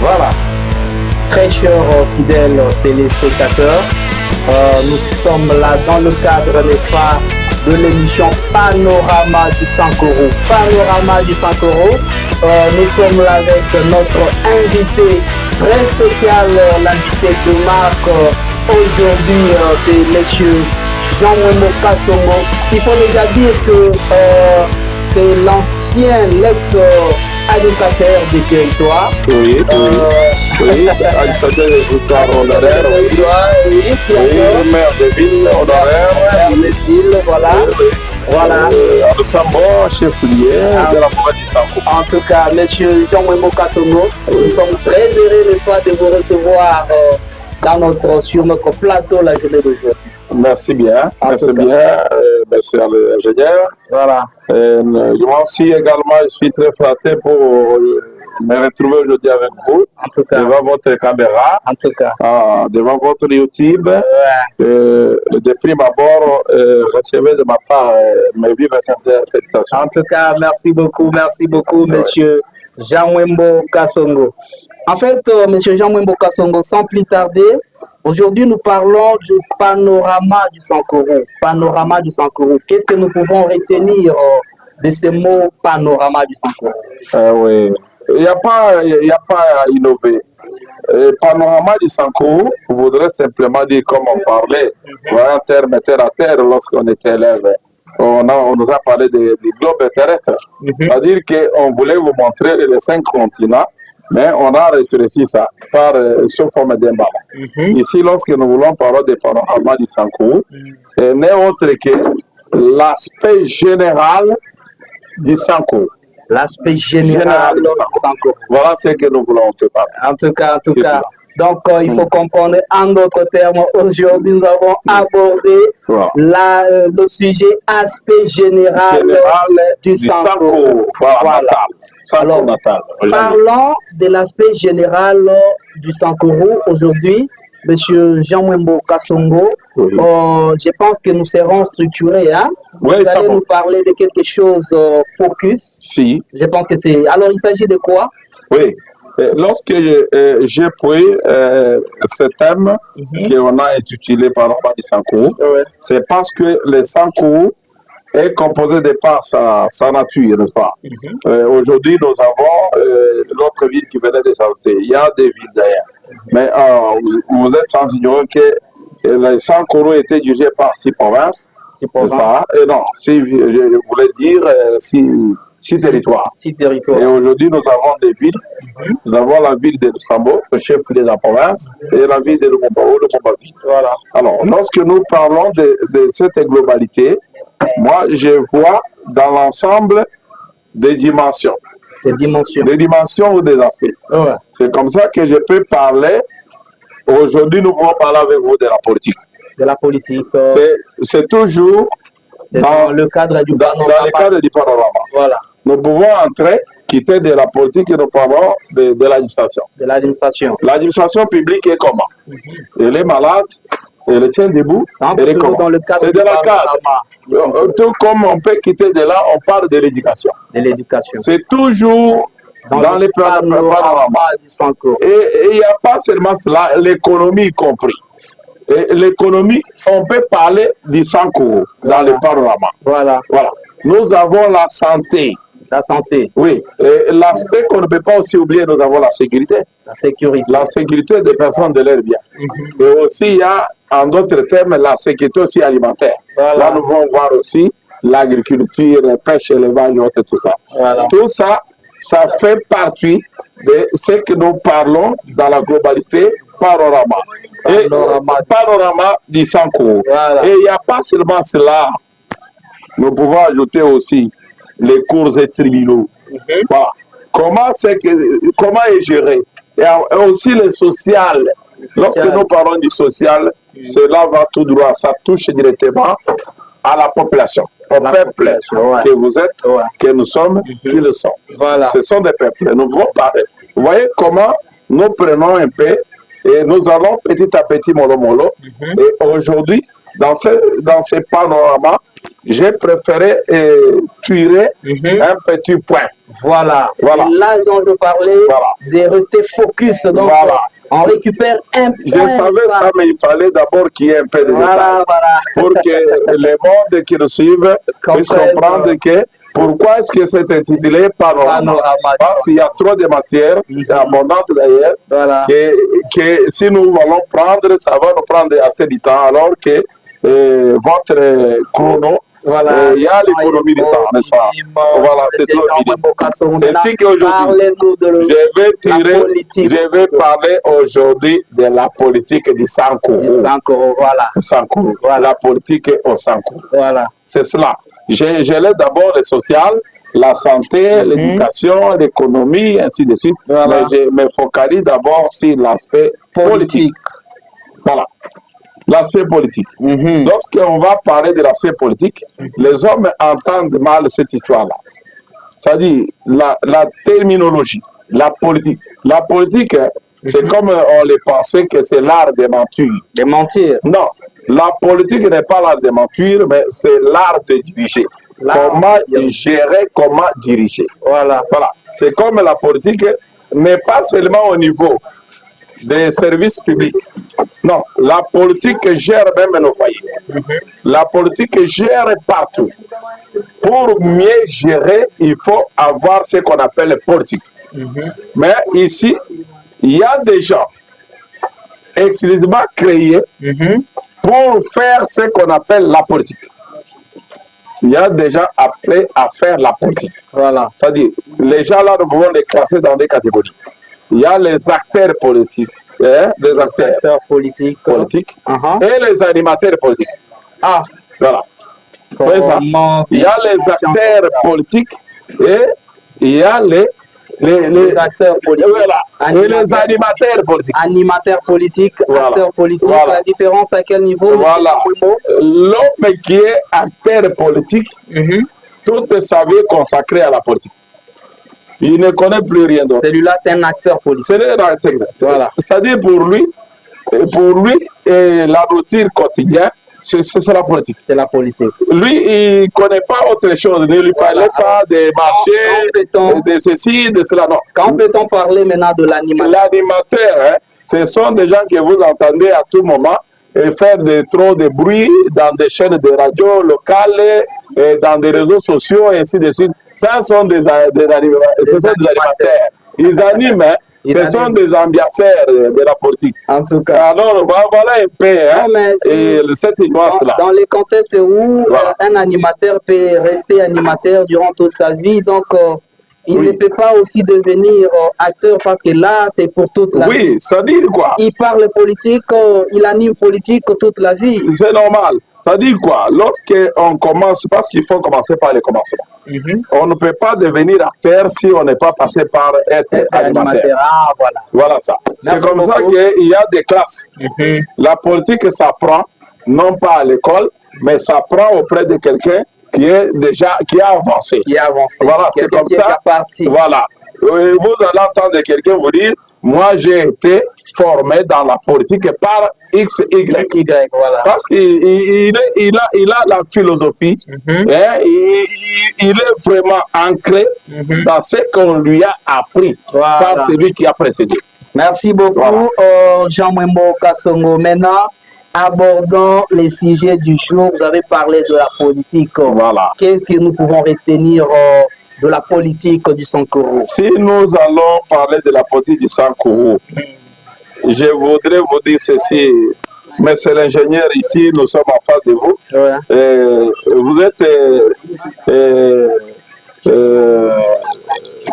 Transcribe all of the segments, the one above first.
Voilà. Très chers fidèles téléspectateurs, nous sommes là dans le cadre, n'est-ce pas, de l'émission Panorama du Sankoro. Panorama du Sankoro. Nous sommes là avec notre invité très spécial, l'invité de marque. Aujourd'hui, c'est monsieur Jean-Wembo Kasongo. Il faut déjà dire que c'est l'ancien l'ex-administrateur des territoires. Oui, administrateur des territoires honoraires. Oui, le maire de ville honoraire. Maire de ville, voilà. Voilà. Nous sommes bons chef-lieu de la province du Sanko. En tout cas, monsieur Jean-Wembo Kasongo, nous sommes très heureux, n'est-ce pas, de vous recevoir sur notre plateau la journée d'aujourd'hui. Merci bien, merci bien, merci à l'ingénieur. Voilà. Moi aussi également, je suis très flatté pour me retrouver aujourd'hui avec vous, En tout cas. devant votre caméra, En tout cas. devant votre YouTube. De prime abord, recevez de ma part mes vives et sincères félicitations. En tout cas, merci beaucoup, monsieur Jean-Wembo Kasongo. En fait, monsieur Jean-Wembo Kasongo, sans plus tarder, aujourd'hui nous parlons du panorama du Sankoro. Panorama du Sankoro. Qu'est-ce que nous pouvons retenir de ce mot panorama du Sankoro? Oui, il n'y a pas à innover. Panorama du Sankoro voudrait simplement dire, comme on parlait, en termes terre à terre lorsqu'on était élève. On nous a parlé du globe terrestre. C'est-à-dire qu'on voulait vous montrer les 5 continents, mais on a rétréci ça sous forme d'un ballon. Ici, lorsque nous voulons parler des panoramas du Sankoro, n'est autre que l'aspect général du Sankoro. L'aspect général du Sankoro. Voilà ce que nous voulons te parler. En tout cas. Donc, il faut comprendre, en d'autres termes, aujourd'hui, nous avons abordé le sujet aspect général du Sankoro. Voilà. Alors, parlons de l'aspect général du Sankoro aujourd'hui. Monsieur Jean-Wembo Kasongo, je pense que nous serons structurés. Hein? Oui, vous allez nous parler de quelque chose focus. Si. Je pense que c'est... Alors, il s'agit de quoi? Oui. Lorsque j'ai pris ce thème qu'on a intitulé Panorama du Sankoro, c'est parce que le Sankoro est composé de par sa nature, n'est-ce pas? Aujourd'hui, nous avons notre ville qui venait de s'ajouter. Il y a des villes d'ailleurs. Mais vous êtes sans ignorer que le Sankoro était dirigé par 6 provinces. 6 provinces. Non, je voulais dire 6 territoires. 6 territoires. Et aujourd'hui, nous avons des villes. Nous avons la ville de Lusambo, le chef de la province, et la ville de Lubumbashi. Voilà. Alors, lorsque nous parlons de cette globalité, moi, je vois dans l'ensemble des dimensions. Des dimensions. Des dimensions ou des aspects. C'est comme ça que je peux parler. Aujourd'hui, nous pouvons parler avec vous de la politique. De la politique. C'est toujours dans le cadre du panorama. Dans le cadre du panorama. Voilà. Nous pouvons entrer, quitter de la politique et nous parlons de l'administration. De l'administration. L'administration publique est comment? Elle est malade, elle tient debout, elle est comment? Dans le cadre c'est de la cadre. Tout comme on peut quitter de là, on parle de l'éducation. De l'éducation. C'est toujours dans les panoramas du Sankoro. Et il n'y a pas seulement cela, l'économie y compris. L'économie, on peut parler du Sankoro dans le panorama. Voilà. Nous avons la santé. La santé. Oui. L'aspect qu'on ne peut pas aussi oublier, nous avons la sécurité. La sécurité. La sécurité des personnes de leurs biens. Et aussi, il y a, en d'autres termes, la sécurité aussi alimentaire. Là, nous allons voir aussi l'agriculture, la pêche, l'élevage, tout ça. Tout ça, ça fait partie de ce que nous parlons dans la globalité panorama. Et panorama du Sankoro. Et il n'y a pas seulement cela. Nous pouvons ajouter aussi les cours et tribunaux. Comment est géré? Et aussi le social. Lorsque nous parlons du social, cela va tout droit. Ça touche directement à la population, au peuple que vous êtes, que nous sommes, qui le sont. Ce sont des peuples. Nous voulons parler. Vous voyez comment nous prenons un peu et nous allons petit à petit mollo mollo. Et aujourd'hui, dans ce panorama, j'ai préféré tirer un petit point. Voilà. C'est là dont je parlais, de rester focus. Donc, on récupère un point. Je savais ça, mais il fallait d'abord qu'il y ait un peu de détails. Pour que les mondes qui nous suivent puissent comprendre que pourquoi est-ce que c'est intitulé Panorama. Parce qu'il y a trop de matières, abondantes d'ailleurs, que si nous allons prendre, ça va nous prendre assez de temps, alors que votre chrono, il y a l'économie du temps, n'est-ce pas? Voilà, c'est trop évident. C'est ainsi qu'aujourd'hui, je vais parler aujourd'hui de la politique du Sankoro. Voilà. La politique au Sankoro. Voilà. C'est cela. Je laisse d'abord le social, la santé, l'éducation, l'économie, ainsi de suite. Mais je me focalise d'abord sur l'aspect politique. Voilà. L'aspect politique. Lorsqu'on va parler de l'aspect politique, les hommes entendent mal cette histoire-là. C'est-à-dire la terminologie, la politique. La politique, c'est comme on le pensait que c'est l'art de mentir. De mentir. Non, la politique n'est pas l'art de mentir, mais c'est l'art de diriger. Comment gérer, comment diriger. Voilà. C'est comme la politique n'est pas seulement au niveau des services publics. Non, la politique gère même nos foyers. La politique gère partout. Pour mieux gérer, il faut avoir ce qu'on appelle politique. Mais ici, il y a des gens exclusivement créés pour faire ce qu'on appelle la politique. Il y a des gens appelés à faire la politique. Voilà. C'est-à-dire, les gens là, nous pouvons les classer dans des catégories. Il y a les acteurs politiques, les acteurs politiques et les animateurs politiques. Voilà. Il y a les acteurs politiques et il y a les acteurs politiques. Et les animateurs politiques. Animateurs politiques, acteurs politiques. La différence à quel niveau? L'homme qui est acteur politique, toute sa vie consacrée à la politique. Il ne connaît plus rien d'autre. Celui-là, c'est un acteur politique. C'est un acteur. Voilà. C'est-à-dire pour lui, la routine quotidienne, c'est la politique. C'est la politique. Lui, il ne connaît pas autre chose. Ne lui parlez pas des marchés, de ceci, de cela. Non. Quand peut-on parler maintenant de l'animateur? L'animateur, ce sont des gens que vous entendez à tout moment et faire trop de bruit dans des chaînes de radio locales, et dans des réseaux sociaux, et ainsi de suite. Ça sont des animateurs. Ils animent, ce sont des ambianceurs de la politique. En tout cas. Alors, voilà un peu cette nuance-là. Dans les contextes où un animateur peut rester animateur durant toute sa vie, donc il ne peut pas aussi devenir acteur parce que là, c'est pour toute la vie. Oui, ça dit quoi? Il parle politique, il anime politique toute la vie. C'est normal. Ça dit quoi? Lorsqu'on commence, parce qu'il faut commencer par le commencement. On ne peut pas devenir acteur si on n'est pas passé par être animateur. Voilà ça. C'est comme ça qu'il y a des classes. La politique s'apprend, non pas à l'école, mais s'apprend auprès de quelqu'un qui a avancé. Voilà, c'est comme ça. Voilà. Vous allez entendre quelqu'un vous dire, moi j'ai été formé dans la politique par X, Y. Voilà. Parce qu'il a la philosophie, il est vraiment ancré dans ce qu'on lui a appris par celui qui a précédé. Merci beaucoup, Jean Mwembo Kasongo. Maintenant, abordons les sujets du jour. Vous avez parlé de la politique. Voilà. Qu'est-ce que nous pouvons retenir de la politique du Sankoro? Si nous allons parler de la politique du Sankoro, je voudrais vous dire ceci. Monsieur l'ingénieur, ici, nous sommes en face de vous. Vous êtes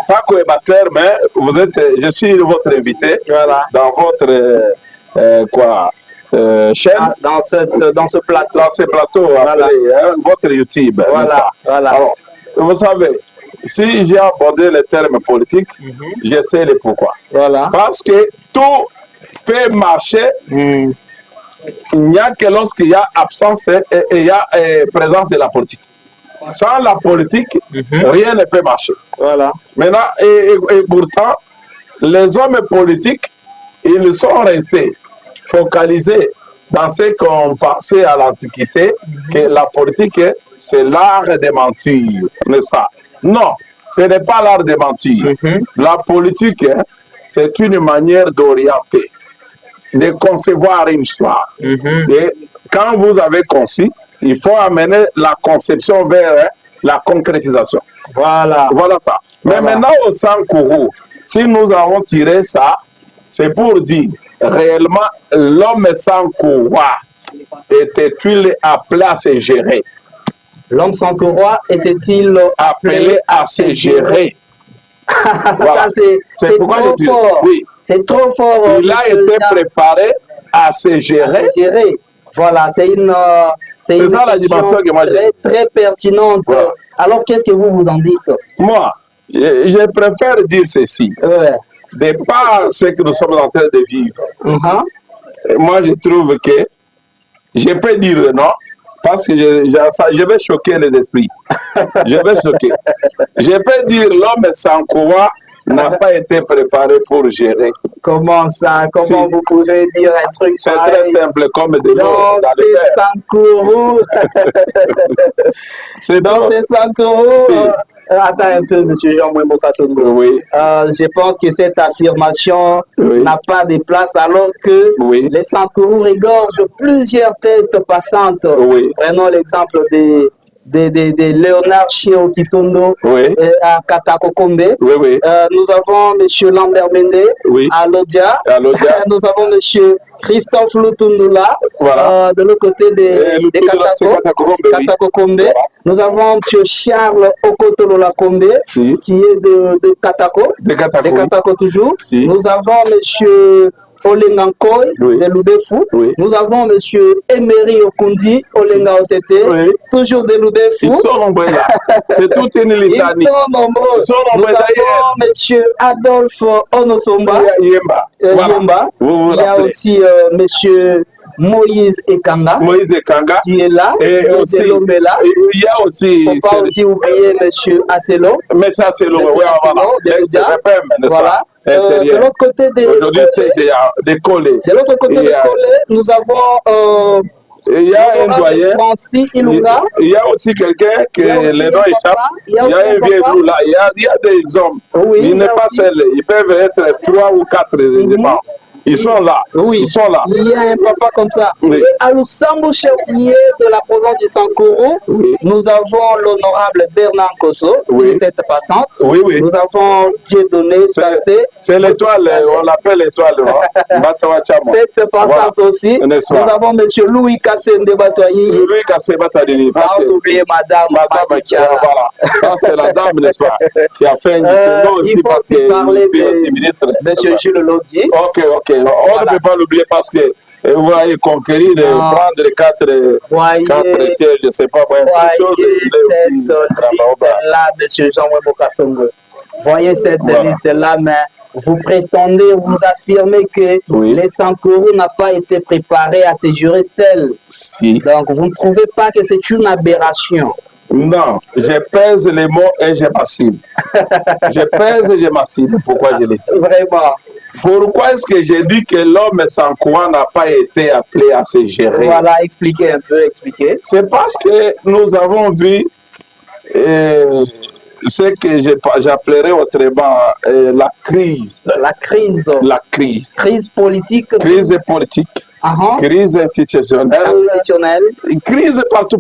pas co-émetteur, mais vous êtes, je suis votre invité dans votre chaîne. Dans ce plateau. Dans ce plateau, votre YouTube. Voilà. Alors, vous savez, si j'ai abordé les termes politiques, je sais le pourquoi. Parce que tout peut marcher. Il n'y a que lorsqu'il y a absence et il y a présence de la politique. Sans la politique, rien ne peut marcher. Maintenant, et pourtant, les hommes politiques, ils sont restés focalisés dans ce qu'on pensait à l'Antiquité, que la politique, c'est l'art de mentir, n'est-ce pas? Non, ce n'est pas l'art de mentir. La politique, c'est une manière d'orienter, de concevoir une histoire. Et quand vous avez conçu, il faut amener la conception vers la concrétisation. Voilà. Voilà ça. Mais maintenant, au Sankourou, si nous avons tiré ça, c'est pour dire réellement l'homme Sankouroua était-il appelé à se gérer? L'homme Sankouroua était-il Appelé à se gérer? Voilà. Ça, c'est pourquoi trop fort. Oui. C'est trop fort. Il a été préparé à se gérer. Voilà, c'est une ça la dimension que moi j'ai. Très pertinente. Voilà. Alors, qu'est-ce que vous en dites? Moi, je préfère dire ceci. De par ce que nous sommes en train de vivre, moi je trouve que je peux dire non, parce que je vais choquer les esprits. Je vais choquer. Je peux dire l'homme Sankouroua n'a pas été préparé pour gérer. Comment ça? Comment vous pouvez dire un truc c'est très simple, comme de l'eau dans le Sankourou. C'est dans ces Sankourou. Attends un peu, M. Jean-Mouembo Kassongo. Oui. Je pense que cette affirmation n'a pas de place alors que les Sankourou regorgent plusieurs têtes passantes. Prenons l'exemple de Léonard Chio Kitondo à Katakokombe. Nous avons M. Lambert Mende à Lodia. Nous avons M. Christophe Lutundula de l'autre côté de Katakokombe. Nous avons M. Charles Okotolola Kombe qui est de Katako. De Katako toujours. Nous avons M. Olengankoy de Ludefu. Nous avons M. Emery Okundi, Olenga Otete, toujours de Ludefu. Ils sont nombreux là. C'est toute une litanie. Ils sont nombreux. Nous avons M. Adolphe Onosomba. Yemba. Il y a aussi M. Moïse Ekanga. Qui est là. Et aussi, il y a aussi. Il ne faut pas aussi oublier M. Acelo. M. Acelo, voilà. De l'autre côté des collèges. De l'autre côté des collèges, nous avons il y a un doyen. Francis Ilunga. Il y a aussi quelqu'un que les noms échappent. Il y a un vieux loup là. Il y a des hommes. Il n'est pas seul. Ils peuvent être 3 ou 4 indépendants. Ils sont là. Ils sont là. Il y a un papa comme ça. Et à Lusambo, chef-lieu de la province du Sankourou, nous avons l'honorable Bernard Kosso, une tête passante. Nous avonDieudonné Sassé. C'est l'étoile, on l'appelle l'étoile. Tête passante aussi. Nous avons M. Louis Kassende Batoyi. Louis Kassende Batoyi. Sans oublier Madame Madikia. Voilà. Ça, c'est la dame, n'est-ce pas, qui a fait une il faut aussi parler de M. Jules Lodi. Ok. On ne peut pas l'oublier parce que vous voyez conquérir, prendre les 4 sièges, je ne sais pas, là, M. Jean-Mouembo Kassongo. Voyez cette liste-là, mais vous prétendez, vous affirmez que les Sankourou n'ont pas été préparés à se jurer seuls. Donc, vous ne trouvez pas que c'est une aberration? Non, je pèse les mots et je m'assigne. Je pèse et je m'assigne. Pourquoi je l'ai dit? Vraiment. Pourquoi est-ce que j'ai dit que l'homme Sankouroua n'a pas été appelé à se gérer? Voilà, expliquez un peu, expliquez. C'est parce que nous avons vu ce que j'appellerais autrement la crise. La crise. La crise. Crise politique. Crise politique. Crise institutionnelle. Crise partout.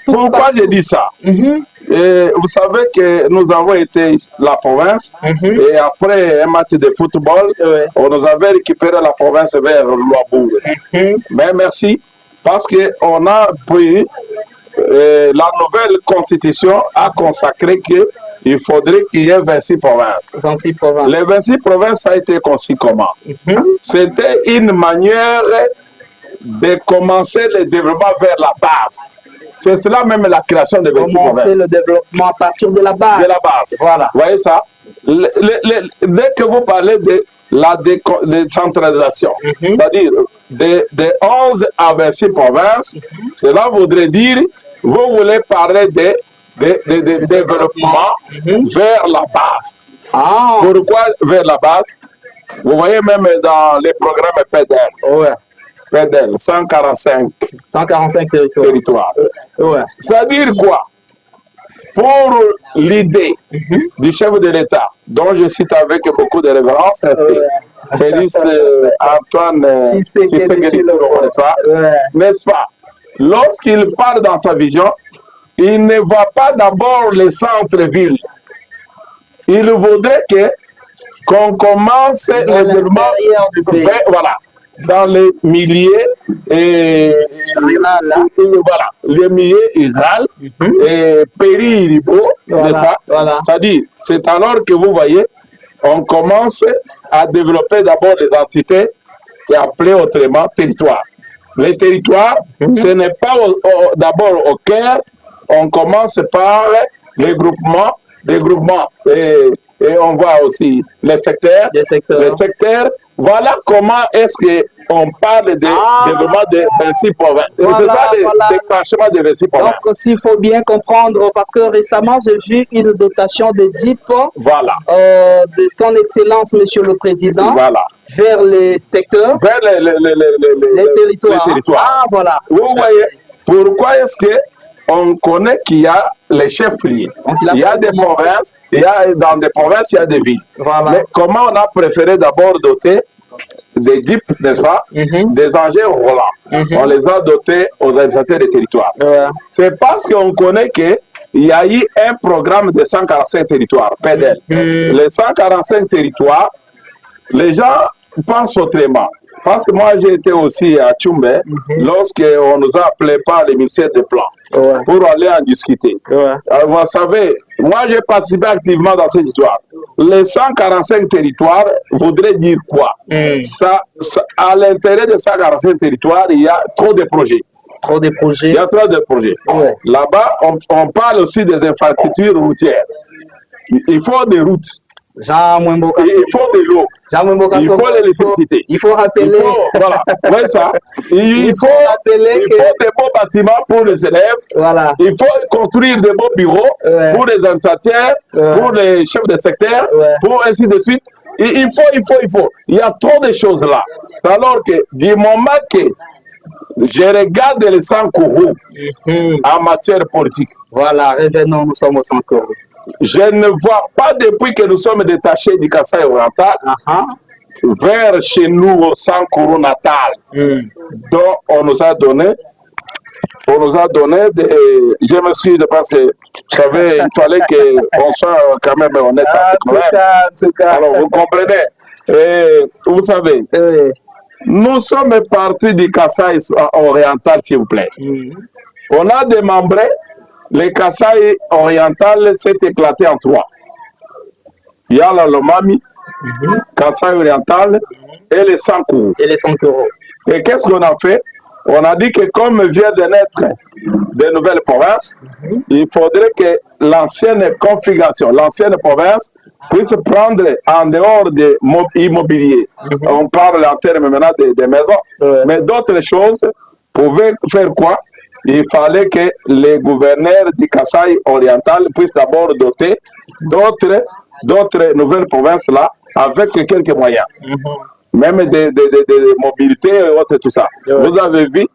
Pourquoi j'ai dit ça? Vous savez que nous avons été la province et après un match de football, on nous avait récupéré la province vers Louabourg. Mais merci, parce qu'on a pris la nouvelle constitution a consacré qu'il faudrait qu'il y ait 26 provinces. 26 provinces. Les 26 provinces, ça a été conçu comment? C'était une manière de commencer le développement vers la base. C'est cela même la création de 26 provinces. Commencer le développement à partir de la base. De la base. Voilà. Vous voyez ça? Dès que vous parlez de la décentralisation, c'est-à-dire de 11 à 26 provinces, cela voudrait dire, vous voulez parler de développement vers la base. Pourquoi vers la base? Vous voyez même dans les programmes PEDER. PEDEL, 145 territoires. Ouais. C'est-à-dire quoi? Pour l'idée du chef de l'État, dont je cite avec beaucoup de révérence, Félix Antoine Tshisekedi, n'est-ce pas? Lorsqu'il parle dans sa vision, il ne voit pas d'abord les centres-villes. Il voudrait qu'on commence le développement voilà, dans les milieux voilà, les milieux rural et péri-urbains, n'est-ce pas? Voilà. C'est-à-dire, c'est alors que vous voyez, on commence à développer d'abord les entités qui appelées autrement territoires. Les territoires, ce n'est pas d'abord au cœur, on commence par les groupements, et on voit aussi les secteurs. Les secteurs. Voilà comment est-ce qu'on parle de développement de 26 provinces. Voilà, c'est ça, le déclenchement de 26 provinces. Donc, s'il faut bien comprendre, parce que récemment, j'ai vu une dotation de DIP de son Excellence, Monsieur le Président, vers les secteurs, vers les territoires. Ah, voilà. Vous voyez, pourquoi est-ce que on connaît qu'il y a les chefs-lieux. Il y a des provinces, dans des provinces, il y a des villes. Voilà. Mais comment on a préféré d'abord doter des DIP, n'est-ce pas, des engins roulants. On les a dotés aux administrateurs des territoires. C'est parce qu'on connaît qu'il y a eu un programme de 145 territoires, PEDEL. Les 145 territoires, les gens pensent autrement. Parce que moi, j'ai été aussi à Tchoumbé lorsqu'on nous a appelés par le ministère des Plans pour aller en discuter. Alors, vous savez, moi, j'ai participé activement dans cette histoire. Les 145 territoires voudraient dire quoi? À l'intérieur de 145 territoires, il y a trop de projets. Il y a trop de projets. Là-bas, on parle aussi des infrastructures routières. Il faut des routes. Il faut de l'eau. Il faut l'électricité. Il faut rappeler. Voilà. Ouais, ça. Il faut des beaux bâtiments pour les élèves. Voilà. Il faut construire des beaux bureaux pour les administrateurs, pour les chefs de secteur, pour ainsi de suite. Il faut. Il y a trop de choses là. Alors que du moment que je regarde les 100 courroux en matière politique. Voilà, revenons, nous sommes aux 100 courroux. Je ne vois pas depuis que nous sommes détachés du Kasaï oriental vers chez nous au Sankuru natal, dont on nous a donné des... Je me suis dit parce que je savais il fallait qu'on soit quand même honnête. Alors vous comprenez. Et vous savez, nous sommes partis du Kasaï oriental, s'il vous plaît. On a démembré. Le Kasaï oriental s'est éclaté en trois. Il y a la Lomami, Kasaï oriental et les Sankuru. Et qu'est-ce qu'on a fait? On a dit que comme vient de naître de nouvelles provinces, il faudrait que l'ancienne configuration, l'ancienne province puisse prendre en dehors de l'immobilier. On parle en termes maintenant des maisons, mais d'autres choses pouvaient faire quoi? Il fallait que les gouverneurs du Kasaï oriental puissent d'abord doter d'autres nouvelles provinces là avec quelques moyens, même des mobilités et autres, tout ça. Vous avez vu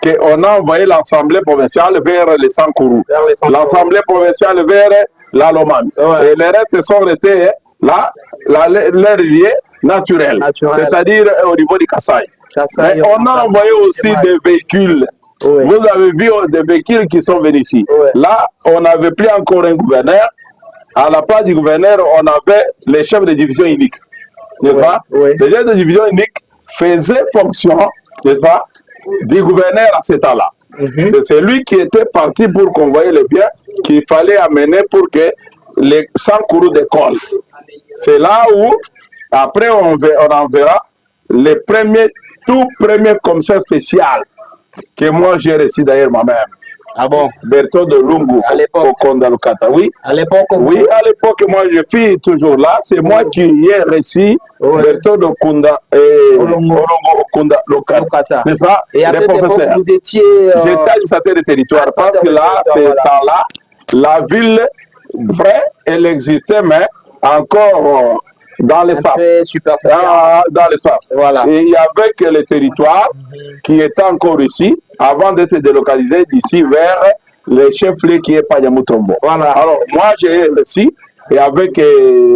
qu'on a envoyé l'Assemblée provinciale vers les Sankuru, l'Assemblée provinciale vers la Lomami. Et les restes sont restés là, leur lieu naturel. C'est-à-dire au niveau du Kasaï. Mais on a envoyé aussi des véhicules. Vous avez vu des véhicules qui sont venus ici. Là, on n'avait plus encore un gouverneur. À la place du gouverneur, on avait les chefs de division unique. N'est-ce pas? Les chefs de division unique faisaient fonction, n'est-ce pas, du gouverneur à cet temps-là. C'est celui qui était parti pour convoyer les biens qu'il fallait amener pour que les 100 courroux d'école. C'est là où, après, on enverra les tout premiers commissaires spéciaux que moi j'ai reçu d'ailleurs moi-même. Ah bon? Berthaud de Lungu, à l'époque, au Kondalukata, oui. À l'époque, oui, à l'époque, moi je suis toujours là. C'est moi qui ai reçu Berthaud de Kunda et Kondalukata. N'est-ce pas? Et à cette époque, vous étiez... J'étais administrateur de territoire parce que là, c'est temps-là, la ville, vrai, elle existait, mais encore dans l'espace. Dans l'espace. Voilà. Et il y avait que le territoire qui était encore ici, avant d'être délocalisé d'ici vers le chef-lieu qui est Payamutombo. Voilà. Alors, moi, j'ai réussi, et avec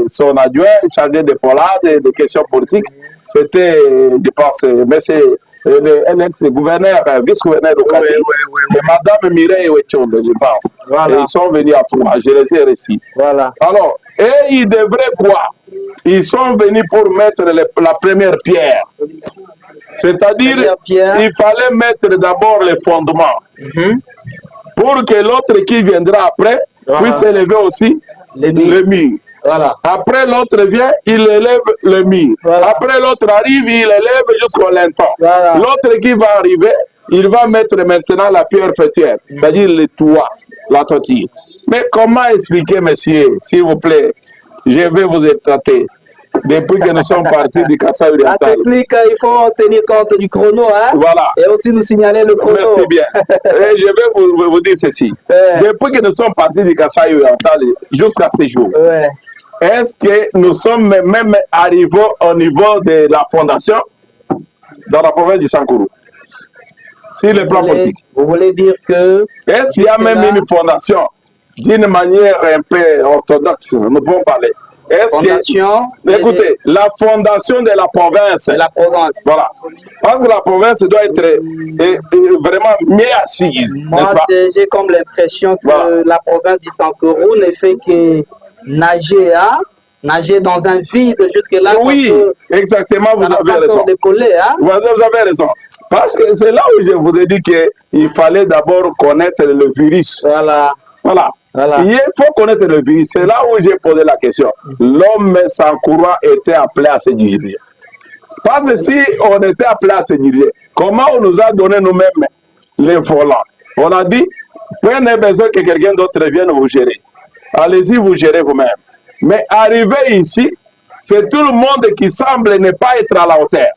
son adjoint, chargé de Polade et des questions politiques, c'était, je pense, mais c'est un ex-gouverneur, vice-gouverneur au Cali, et Madame Mireille Wechonde, je pense. Voilà. Et ils sont venus à toi, je les ai réussi. Voilà. Alors, et ils devraient quoi? Ils sont venus pour mettre la première pierre. C'est-à-dire, il fallait mettre d'abord les fondements. Pour que l'autre qui viendra après puisse élever aussi le mur. Voilà. Après, l'autre vient, il élève le mur. Voilà. Après, l'autre arrive, il élève jusqu'au linteau. Voilà. L'autre qui va arriver, il va mettre maintenant la pierre fêtière, c'est-à-dire le toit, la toitille. Mais comment expliquer, monsieur, s'il vous plaît, je vais vous éclater. Depuis que nous sommes partis du Kasaï oriental. La technique, il faut tenir compte du chrono, hein? Voilà. Et aussi nous signaler le chrono. Merci bien. Et je vais vous dire ceci. Depuis que nous sommes partis du Kasaï oriental jusqu'à ce jour, est-ce que nous sommes même arrivés au niveau de la fondation dans la province du Sankourou? Sur le plan politique. Vous voulez dire que... Est-ce qu'il y a même une fondation d'une manière un peu orthodoxe? Nous pouvons parler. Écoutez, la fondation de la province. La province. Voilà. Parce que la province doit être vraiment mieux assise. Moi, j'ai comme l'impression que la province du Sankourou ne fait que nager, hein? Nager dans un vide jusque-là. Oui, exactement, vous avez raison. Décollé, hein? Vous avez raison. Parce que c'est là où je vous ai dit qu'il fallait d'abord connaître le virus. Voilà. Voilà. Il faut connaître le virus. C'est là où j'ai posé la question. L'homme Sankourou était appelé à se diriger. Parce que si on était appelé à se diriger, comment on nous a donné nous-mêmes les volants? On a dit, prenez besoin que quelqu'un d'autre vienne vous gérer. Allez-y, vous gérez vous-même. Mais arrivé ici, c'est tout le monde qui semble ne pas être à la hauteur.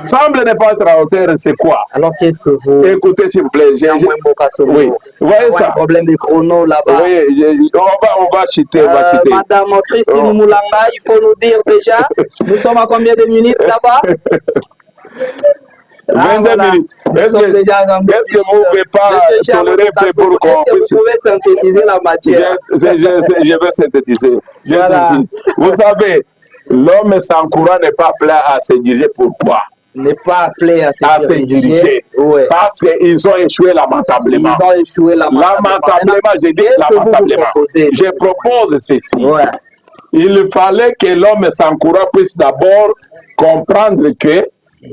Semble ne pas être à la hauteur, c'est quoi? Alors qu'est-ce que vous... Écoutez s'il vous plaît. Oui. Vous voyez ça? Un problème de chrono là-bas. Oui, on va chuter, Madame Christine Moulanga, il faut nous dire déjà, nous sommes à combien de minutes là-bas? 22 minutes. Est-ce que vous ne pouvez pas tolérer pour qu'on puisse... Vous pouvez synthétiser la matière. Je vais synthétiser. Vous savez, l'homme Sankourou n'est pas appelé à se diriger. Pourquoi? N'est pas appelé à se diriger. Parce qu'ils ont échoué lamentablement. Lamentablement, j'ai dit lamentablement. Je propose ceci. Il fallait que l'homme Sankourou puisse d'abord comprendre que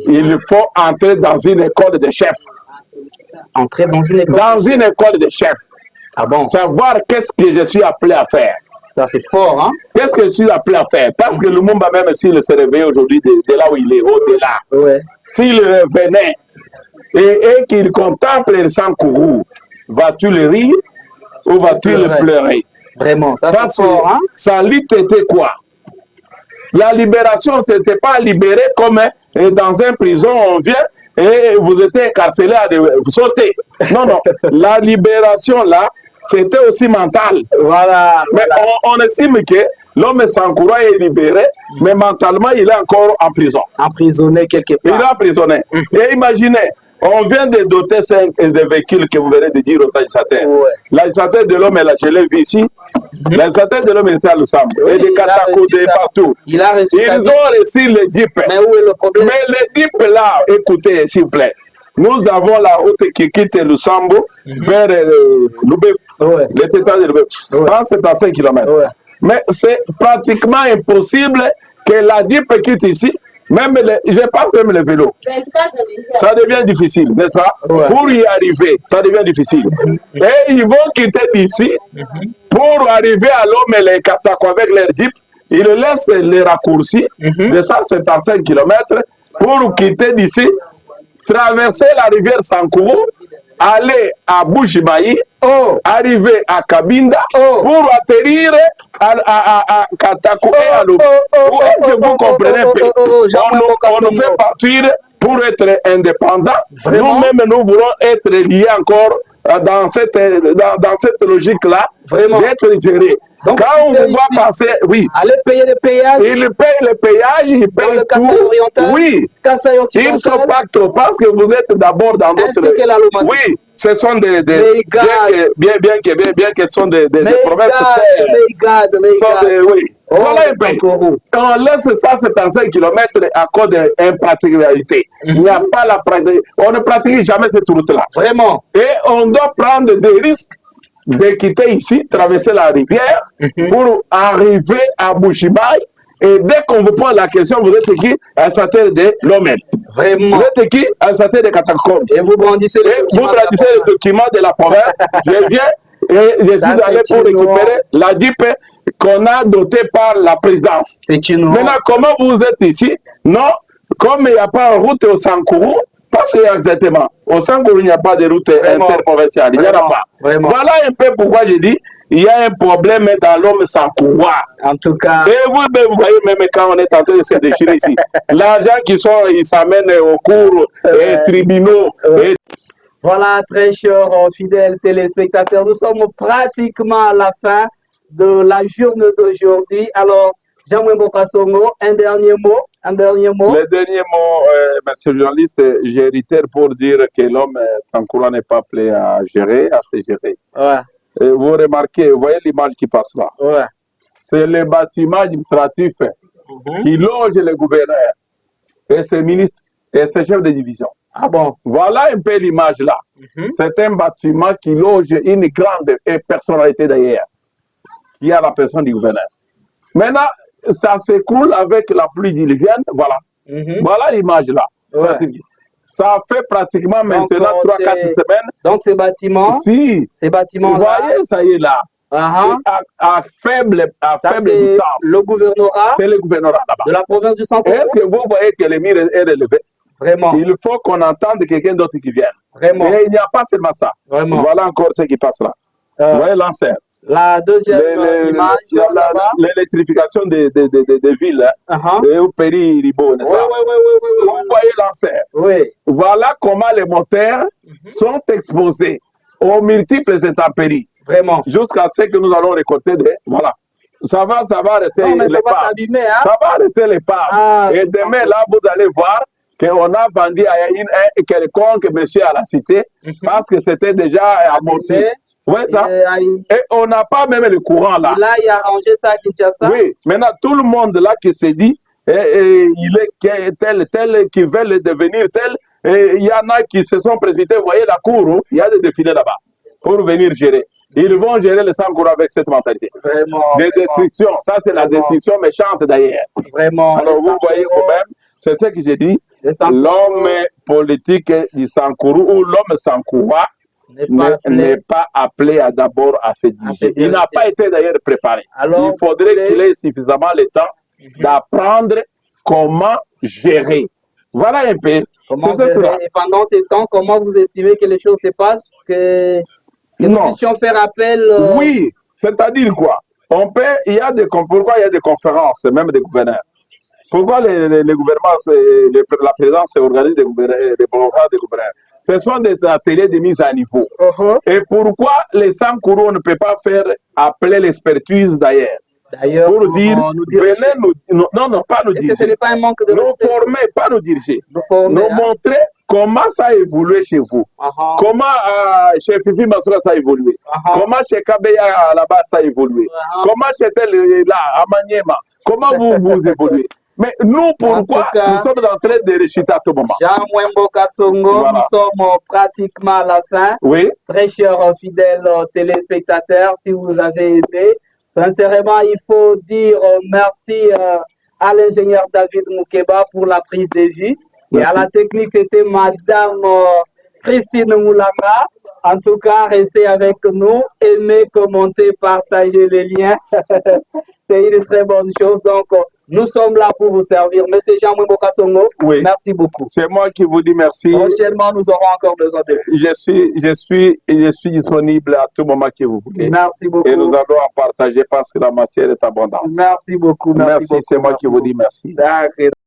il faut entrer dans une école de chefs. Entrer dans une école? Dans une école de chefs. Ah bon? Savoir qu'est-ce que je suis appelé à faire. Ça, c'est fort, hein? Qu'est-ce que je suis appelé à faire? Parce que le Lumumba, même s'il se réveille aujourd'hui de là où il est, au-delà, s'il revenait et qu'il contemple le Sankourou, vas-tu le rire ou vas-tu le pleurer? Vraiment, ça c'est fort, hein? Sa lutte était quoi? La libération, ce n'était pas libéré comme dans une prison, on vient et vous êtes incarcéré à vous sauter. Non, non. La libération, là, c'était aussi mental. Voilà. Mais on estime que l'homme Sankourou est libéré, mais mentalement, il est encore en prison. Emprisonné quelque part. Il est emprisonné. Et imaginez, on vient de doter 5 des véhicules que vous venez de dire aux agitateurs. L'agisateur de l'homme, je l'ai vu ici. L'agisateur de l'homme était à l'Oussambou. Et des Katakoudé partout. Ils ont reçu les DIP. Mais où est le problème? Mais les DIP là, écoutez, s'il vous plaît. Nous avons la route qui quitte Lussambo vers Loubef, le territoire de Loubef, 175 km. Mais c'est pratiquement impossible que la DIP quitte ici, même je pense même le vélo. Ça devient difficile, n'est-ce pas? Pour y arriver, ça devient difficile. Et ils vont quitter d'ici pour arriver à l'homme et les Katako avec leur DIP. Ils laissent les raccourcis de 175 km pour quitter d'ici, traverser la rivière Sankourou, aller à Bouchibaï, arriver à Kabinda, pour atterrir à Katako et à Lobo. Est-ce que vous comprenez? On nous fait partir pour être indépendants. Nous-mêmes, nous voulons être liés encore dans cette logique-là, d'être gérés. Donc, quand on vous voit passer, oui. Allez payer les péages. Ils payent les péages, ils payent le tout. Oui. Ils ne sont pas trop parce que vous êtes d'abord dans d'autres. Oui, ce sont des bien que ce sont des provinces. Oui. Voilà un peu. On laisse ça 75 km à cause d'impraticabilité. Il n'y a pas la pratique. On ne pratique jamais cette route-là. Vraiment. Et on doit prendre des risques de quitter ici, traverser la rivière pour arriver à Bujimaï. Et dès qu'on vous pose la question, vous êtes qui? Un satellite de Lomé. Vraiment. Vous êtes qui? Un satellite de Catacombes. Et vous brandissez le document de la province. Je viens et je suis allé pour récupérer la DIP qu'on a dotée par la présidence. C'est une Maintenant, comment vous êtes ici? Non, comme il n'y a pas de route au Sankourou, parce que exactement, au Sankourou, il n'y a pas de route interprovinciale. Il n'y en a pas. Vraiment. Voilà un peu pourquoi je dis il y a un problème dans l'homme Sankouroua. En tout cas. Et vous voyez, même quand on est en train de se déchirer ici, l'argent qui sort, ils s'amènent aux cours et tribunaux. Voilà, très chers fidèles téléspectateurs, nous sommes pratiquement à la fin de la journée d'aujourd'hui. Alors, Jean-Moué Bokasongo, un dernier mot. Le dernier mot, monsieur le journaliste, j'ai hérité pour dire que l'homme Sankouroua n'est pas appelé à gérer, à se gérer. Ouais. Et vous remarquez, vous voyez l'image qui passe là. Ouais. C'est le bâtiment administratif qui loge le gouverneur et ses ministres et ses chefs de division. Ah bon? Voilà un peu l'image là. C'est un bâtiment qui loge une grande personnalité d'ailleurs, qui a la personne du gouverneur. Maintenant, ça s'écroule avec la pluie diluvienne. Voilà. Voilà l'image là. Ouais. Ça fait pratiquement maintenant 3-4 semaines. Donc ces bâtiments, ces bâtiments vous voyez, ça y est là. À faible distance. Le gouvernorat. C'est le gouvernorat là-bas. De la province du Sankourou. Est-ce que vous voyez que le mur est élevé? Vraiment. Il faut qu'on entende quelqu'un d'autre qui vienne. Vraiment. Et il n'y a pas seulement ça. Vraiment. Voilà encore ce qui passe là. Vous voyez l'enfer. La deuxième image, l'électrification des villes, et au Péri-Ribo, n'est-ce pas? Vous voyez l'enfer. Oui. Voilà comment les moteurs sont exposés aux multiples intempéries. Vraiment. Jusqu'à ce que nous allons récolter des... Voilà. Ça va arrêter les parts. Ça va arrêter les parts. Et demain, là, vous allez voir qu'on a vendu à quelconque monsieur à la cité parce que c'était déjà amorti. Oui, ça. Et on n'a pas même le courant là. Là, il a arrangé ça à Kinshasa. Oui, maintenant tout le monde là qui se dit, il est tel, qui veut devenir tel, il y en a qui se sont précipités, vous voyez la cour, il y a des défilés là-bas pour venir gérer. Ils vont gérer le Sankourou avec cette mentalité. Vraiment. Des destructions, ça c'est la destruction méchante d'ailleurs. Vraiment. Alors vous voyez vous-même, c'est ce que j'ai dit, l'homme politique du Sankourou ou l'homme Sankouroua n'est pas appelé d'abord à se diriger. Il n'a pas été d'ailleurs préparé. Alors, il faudrait qu'il ait suffisamment le temps d'apprendre comment gérer. Voilà un peu. Et pendant ces temps, comment vous estimez que les choses se passent, que nous puissions faire appel Oui, c'est-à-dire quoi? Pourquoi il y a des conférences, même des gouverneurs? Pourquoi les gouvernements, la présidence organise des gouverneurs? Ce sont des ateliers de mise à niveau. Et pourquoi les Sankourou ne peut pas faire appeler l'expertise d'ailleurs? Pour dire, venez nous... Non, pas nous diriger. Ce n'est pas un manque de nous former, pas nous diriger. Nous montrer comment ça a évolué chez vous. Comment chez Fifi Massoura ça a évolué. Comment chez Kabeya là-bas ça a évolué. Comment chez tel là, à Maniema. Comment vous évoluez. Mais nous, pourquoi nous sommes en train de réciter à tout moment? Jean-Moué Bokasongo, nous sommes pratiquement à la fin. Oui. Très chers fidèles téléspectateurs, si vous avez aimé, sincèrement, il faut dire merci à l'ingénieur David Moukeba pour la prise de vue. Et à la technique, c'était Madame Christine Moulanga. En tout cas, restez avec nous, aimez, commentez, partagez les liens. C'est une très bonne chose. Donc, nous sommes là pour vous servir. Monsieur Jean-Moué Bokasongo, merci beaucoup. C'est moi qui vous dis merci. Prochainement, nous aurons encore besoin de vous. Je suis disponible à tout moment que vous voulez. Merci beaucoup. Et nous allons en partager parce que la matière est abondante. Merci beaucoup. Merci, c'est moi qui vous dis merci. D'accord.